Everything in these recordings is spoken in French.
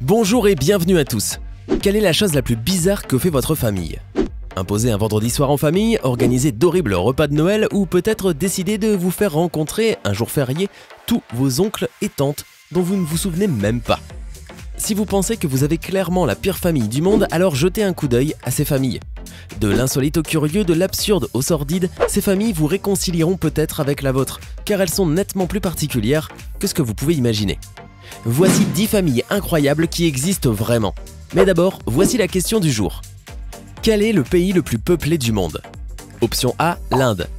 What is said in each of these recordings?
Bonjour et bienvenue à tous. Quelle est la chose la plus bizarre que fait votre famille? Imposer un vendredi soir en famille, organiser d'horribles repas de Noël ou peut-être décider de vous faire rencontrer, un jour férié, tous vos oncles et tantes dont vous ne vous souvenez même pas. Si vous pensez que vous avez clairement la pire famille du monde, alors jetez un coup d'œil à ces familles. De l'insolite au curieux, de l'absurde au sordide, ces familles vous réconcilieront peut-être avec la vôtre, car elles sont nettement plus particulières que ce que vous pouvez imaginer. Voici 10 familles incroyables qui existent vraiment. Mais d'abord, voici la question du jour. Quel est le pays le plus peuplé du monde? Option A, l'Inde.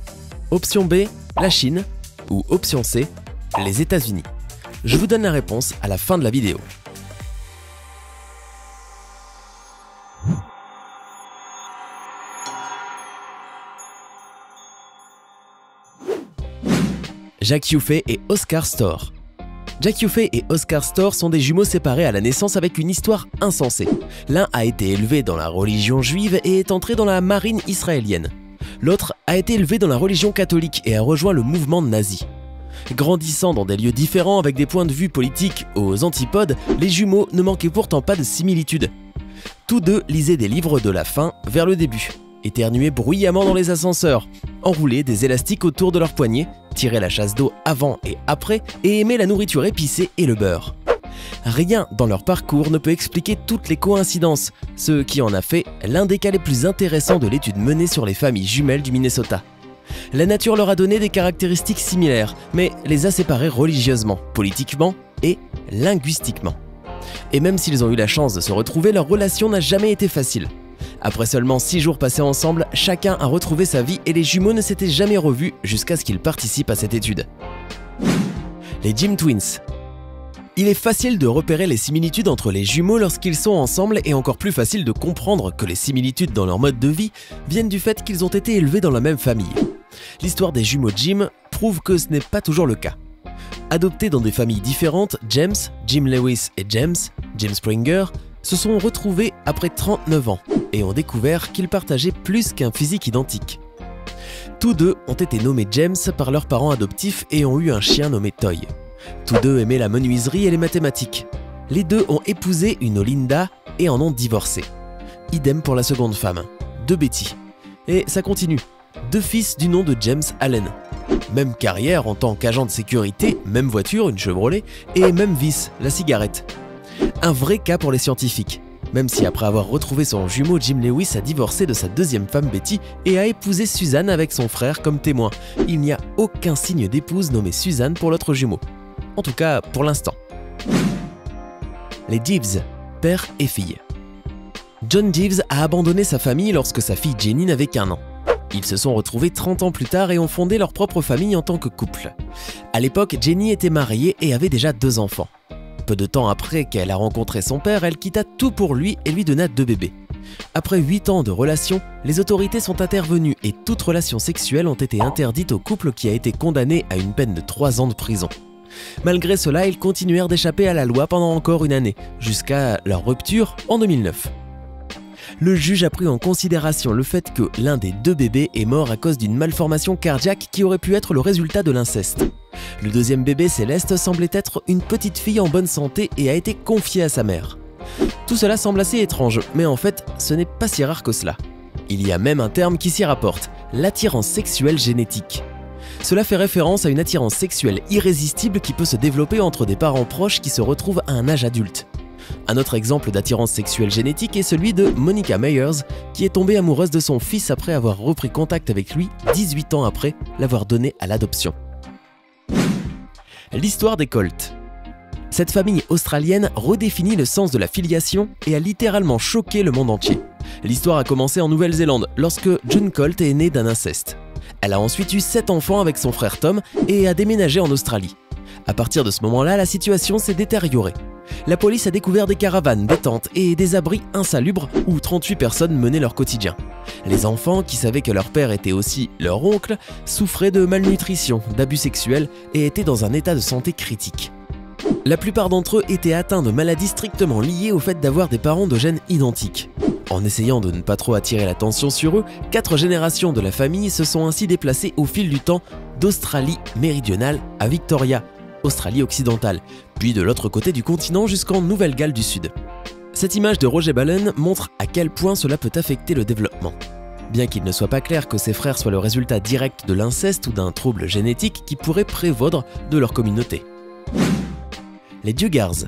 Option B, la Chine. Ou option C, les États-Unis. Je vous donne la réponse à la fin de la vidéo. Jack Yufei et Oscar Storr. Jack Yufei et Oscar Storr sont des jumeaux séparés à la naissance avec une histoire insensée. L'un a été élevé dans la religion juive et est entré dans la marine israélienne. L'autre a été élevé dans la religion catholique et a rejoint le mouvement nazi. Grandissant dans des lieux différents avec des points de vue politiques aux antipodes, les jumeaux ne manquaient pourtant pas de similitudes. Tous deux lisaient des livres de la fin vers le début, éternuaient bruyamment dans les ascenseurs, enroulaient des élastiques autour de leurs poignets, tiraient la chasse d'eau avant et après et aimaient la nourriture épicée et le beurre. Rien dans leur parcours ne peut expliquer toutes les coïncidences, ce qui en a fait l'un des cas les plus intéressants de l'étude menée sur les familles jumelles du Minnesota. La nature leur a donné des caractéristiques similaires, mais les a séparés religieusement, politiquement et linguistiquement. Et même s'ils ont eu la chance de se retrouver, leur relation n'a jamais été facile. Après seulement 6 jours passés ensemble, chacun a retrouvé sa vie et les jumeaux ne s'étaient jamais revus jusqu'à ce qu'ils participent à cette étude. Les Jim Twins. Il est facile de repérer les similitudes entre les jumeaux lorsqu'ils sont ensemble et encore plus facile de comprendre que les similitudes dans leur mode de vie viennent du fait qu'ils ont été élevés dans la même famille. L'histoire des jumeaux Jim prouve que ce n'est pas toujours le cas. Adoptés dans des familles différentes, James, Jim Lewis et James Springer, se sont retrouvés après 39 ans et ont découvert qu'ils partageaient plus qu'un physique identique. Tous deux ont été nommés James par leurs parents adoptifs et ont eu un chien nommé Toy. Tous deux aimaient la menuiserie et les mathématiques. Les deux ont épousé une Olinda et en ont divorcé. Idem pour la seconde femme, de Betty. Et ça continue. 2 fils du nom de James Allen. Même carrière en tant qu'agent de sécurité, même voiture, une Chevrolet, et même vice, la cigarette. Un vrai cas pour les scientifiques, même si après avoir retrouvé son jumeau, Jim Lewis a divorcé de sa deuxième femme Betty et a épousé Suzanne avec son frère comme témoin. Il n'y a aucun signe d'épouse nommé Suzanne pour l'autre jumeau. En tout cas, pour l'instant. Les Jeeves, père et fille. John Jeeves a abandonné sa famille lorsque sa fille Jenny n'avait qu'1 an. Ils se sont retrouvés 30 ans plus tard et ont fondé leur propre famille en tant que couple. À l'époque, Jenny était mariée et avait déjà 2 enfants. Peu de temps après qu'elle a rencontré son père, elle quitta tout pour lui et lui donna 2 bébés. Après 8 ans de relation, les autorités sont intervenues et toutes relations sexuelles ont été interdites au couple qui a été condamné à une peine de 3 ans de prison. Malgré cela, ils continuèrent d'échapper à la loi pendant encore une année, jusqu'à leur rupture en 2009. Le juge a pris en considération le fait que l'un des 2 bébés est mort à cause d'une malformation cardiaque qui aurait pu être le résultat de l'inceste. Le deuxième bébé, Céleste, semblait être une petite fille en bonne santé et a été confiée à sa mère. Tout cela semble assez étrange, mais en fait, ce n'est pas si rare que cela. Il y a même un terme qui s'y rapporte, l'attirance sexuelle génétique. Cela fait référence à une attirance sexuelle irrésistible qui peut se développer entre des parents proches qui se retrouvent à un âge adulte. Un autre exemple d'attirance sexuelle génétique est celui de Monica Myers, qui est tombée amoureuse de son fils après avoir repris contact avec lui 18 ans après l'avoir donné à l'adoption. L'histoire des Colts. Cette famille australienne redéfinit le sens de la filiation et a littéralement choqué le monde entier. L'histoire a commencé en Nouvelle-Zélande lorsque June Colt est née d'un inceste. Elle a ensuite eu 7 enfants avec son frère Tom et a déménagé en Australie. À partir de ce moment-là, la situation s'est détériorée. La police a découvert des caravanes, des tentes et des abris insalubres où 38 personnes menaient leur quotidien. Les enfants, qui savaient que leur père était aussi leur oncle, souffraient de malnutrition, d'abus sexuels et étaient dans un état de santé critique. La plupart d'entre eux étaient atteints de maladies strictement liées au fait d'avoir des parents de gènes identiques. En essayant de ne pas trop attirer l'attention sur eux, 4 générations de la famille se sont ainsi déplacées au fil du temps d'Australie méridionale à Victoria, Australie occidentale, puis de l'autre côté du continent jusqu'en Nouvelle-Galles du Sud. Cette image de Roger Balen montre à quel point cela peut affecter le développement. Bien qu'il ne soit pas clair que ses frères soient le résultat direct de l'inceste ou d'un trouble génétique qui pourrait prévaudre de leur communauté. Les Dugars.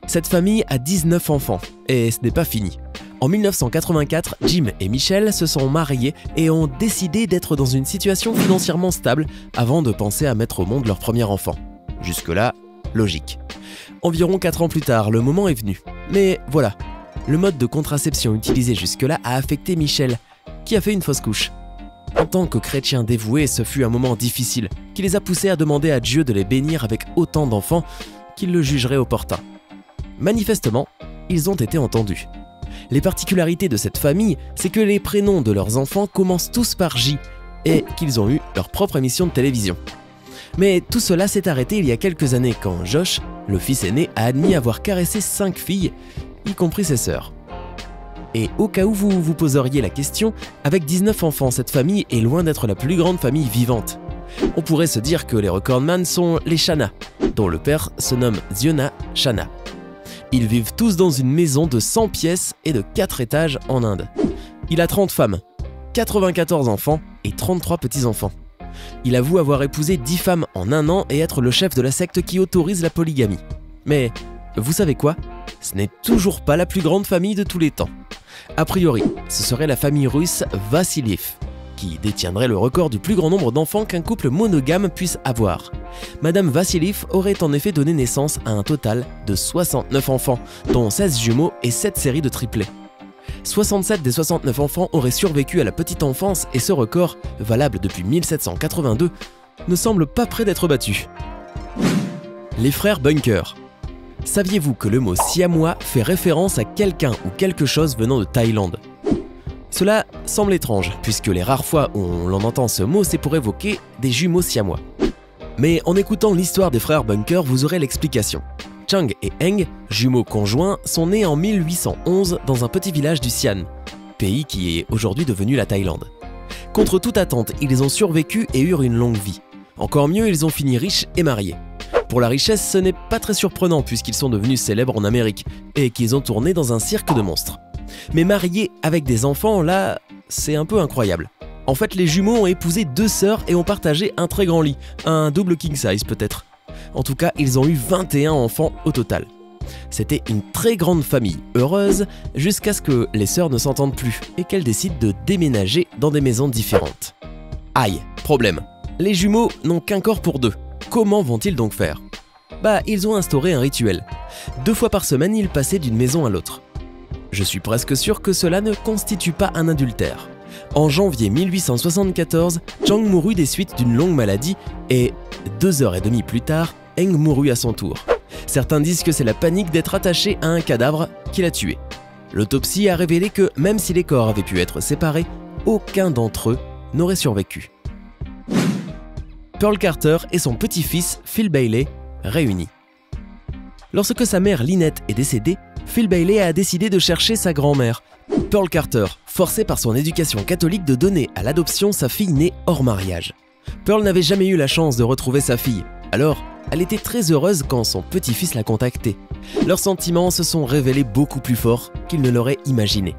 Cette famille a 19 enfants, et ce n'est pas fini. En 1984, Jim et Michelle se sont mariés et ont décidé d'être dans une situation financièrement stable avant de penser à mettre au monde leur premier enfant. Jusque-là, logique. Environ 4 ans plus tard, le moment est venu. Mais voilà, le mode de contraception utilisé jusque-là a affecté Michelle, qui a fait une fausse couche. En tant que chrétien dévoué, ce fut un moment difficile qui les a poussés à demander à Dieu de les bénir avec autant d'enfants qu'il le jugerait opportun. Manifestement, ils ont été entendus. Les particularités de cette famille, c'est que les prénoms de leurs enfants commencent tous par J et qu'ils ont eu leur propre émission de télévision. Mais tout cela s'est arrêté il y a quelques années quand Josh, le fils aîné, a admis avoir caressé 5 filles, y compris ses sœurs. Et au cas où vous vous poseriez la question, avec 19 enfants, cette famille est loin d'être la plus grande famille vivante. On pourrait se dire que les recordman sont les Shana, dont le père se nomme Ziona Shana. Ils vivent tous dans une maison de 100 pièces et de 4 étages en Inde. Il a 30 femmes, 94 enfants et 33 petits-enfants. Il avoue avoir épousé 10 femmes en un an et être le chef de la secte qui autorise la polygamie. Mais vous savez quoi? Ce n'est toujours pas la plus grande famille de tous les temps. A priori, ce serait la famille russe Vassiliev, qui détiendrait le record du plus grand nombre d'enfants qu'un couple monogame puisse avoir. Madame Vassiliev aurait en effet donné naissance à un total de 69 enfants, dont 16 jumeaux et 7 séries de triplés. 67 des 69 enfants auraient survécu à la petite enfance et ce record, valable depuis 1782, ne semble pas près d'être battu. Les frères Bunker. Saviez-vous que le mot siamois fait référence à quelqu'un ou quelque chose venant de Thaïlande? Cela semble étrange, puisque les rares fois où l'on entend ce mot, c'est pour évoquer des jumeaux siamois. Mais en écoutant l'histoire des frères Bunker, vous aurez l'explication. Chang et Eng, jumeaux conjoints, sont nés en 1811 dans un petit village du Sian, pays qui est aujourd'hui devenu la Thaïlande. Contre toute attente, ils ont survécu et eurent une longue vie. Encore mieux, ils ont fini riches et mariés. Pour la richesse, ce n'est pas très surprenant puisqu'ils sont devenus célèbres en Amérique et qu'ils ont tourné dans un cirque de monstres. Mais mariés avec des enfants, là, c'est un peu incroyable. En fait, les jumeaux ont épousé 2 sœurs et ont partagé un très grand lit, un double king size peut-être. En tout cas, ils ont eu 21 enfants au total. C'était une très grande famille, heureuse, jusqu'à ce que les sœurs ne s'entendent plus et qu'elles décident de déménager dans des maisons différentes. Aïe, problème. Les jumeaux n'ont qu'un corps pour 2. Comment vont-ils donc faire? Ils ont instauré un rituel. 2 fois par semaine, ils passaient d'une maison à l'autre. Je suis presque sûr que cela ne constitue pas un adultère. En janvier 1874, Chang mourut des suites d'une longue maladie et 2h30 plus tard, Eng mourut à son tour. Certains disent que c'est la panique d'être attaché à un cadavre qui l'a tué. L'autopsie a révélé que même si les corps avaient pu être séparés, aucun d'entre eux n'aurait survécu. Pearl Carter et son petit-fils Phil Bailey réunis. Lorsque sa mère Lynette est décédée, Phil Bailey a décidé de chercher sa grand-mère, Pearl Carter, forcée par son éducation catholique de donner à l'adoption sa fille née hors mariage. Pearl n'avait jamais eu la chance de retrouver sa fille, alors elle était très heureuse quand son petit-fils l'a contactée. Leurs sentiments se sont révélés beaucoup plus forts qu'ils ne l'auraient imaginé.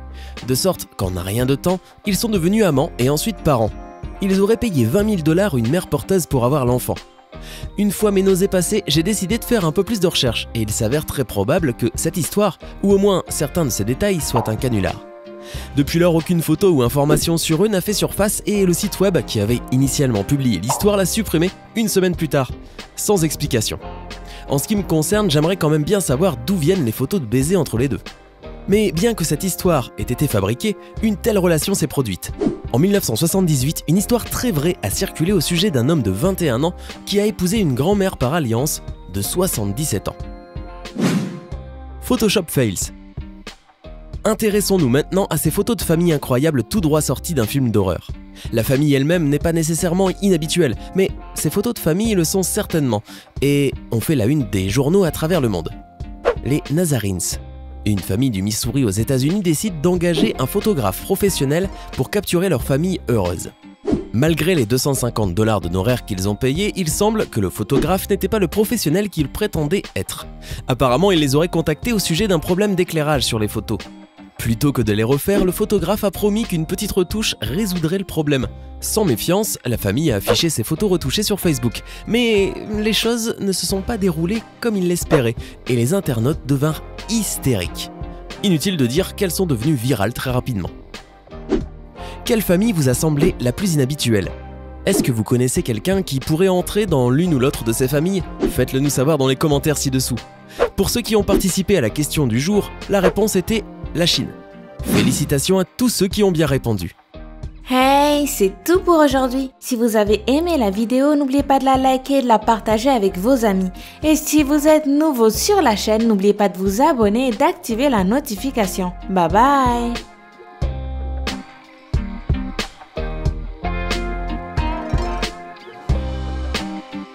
De sorte qu'en un rien de temps, ils sont devenus amants et ensuite parents. Ils auraient payé 20 000 $ une mère porteuse pour avoir l'enfant. Une fois mes nausées passées, j'ai décidé de faire un peu plus de recherches et il s'avère très probable que cette histoire, ou au moins certains de ses détails, soit un canular. Depuis lors, aucune photo ou information sur eux n'a fait surface et le site web qui avait initialement publié l'histoire l'a supprimé une semaine plus tard, sans explication. En ce qui me concerne, j'aimerais quand même bien savoir d'où viennent les photos de baisers entre les deux. Mais bien que cette histoire ait été fabriquée, une telle relation s'est produite. En 1978, une histoire très vraie a circulé au sujet d'un homme de 21 ans qui a épousé une grand-mère par alliance de 77 ans. Photoshop Fails. Intéressons-nous maintenant à ces photos de famille incroyables tout droit sorties d'un film d'horreur. La famille elle-même n'est pas nécessairement inhabituelle, mais ces photos de famille le sont certainement, et ont fait la une des journaux à travers le monde. Les Nazarins. Une famille du Missouri aux États-Unis décide d'engager un photographe professionnel pour capturer leur famille heureuse. Malgré les 250 $ d'honoraires qu'ils ont payés, il semble que le photographe n'était pas le professionnel qu'il prétendait être. Apparemment, il les aurait contactés au sujet d'un problème d'éclairage sur les photos. Plutôt que de les refaire, le photographe a promis qu'une petite retouche résoudrait le problème. Sans méfiance, la famille a affiché ses photos retouchées sur Facebook. Mais les choses ne se sont pas déroulées comme ils l'espéraient, et les internautes devinrent hystériques. Inutile de dire qu'elles sont devenues virales très rapidement. Quelle famille vous a semblé la plus inhabituelle? Est-ce que vous connaissez quelqu'un qui pourrait entrer dans l'une ou l'autre de ces familles? Faites-le nous savoir dans les commentaires ci-dessous. Pour ceux qui ont participé à la question du jour, la réponse était la Chine. Félicitations à tous ceux qui ont bien répondu. Hey, c'est tout pour aujourd'hui. Si vous avez aimé la vidéo, n'oubliez pas de la liker et de la partager avec vos amis. Et si vous êtes nouveau sur la chaîne, n'oubliez pas de vous abonner et d'activer la notification. Bye bye!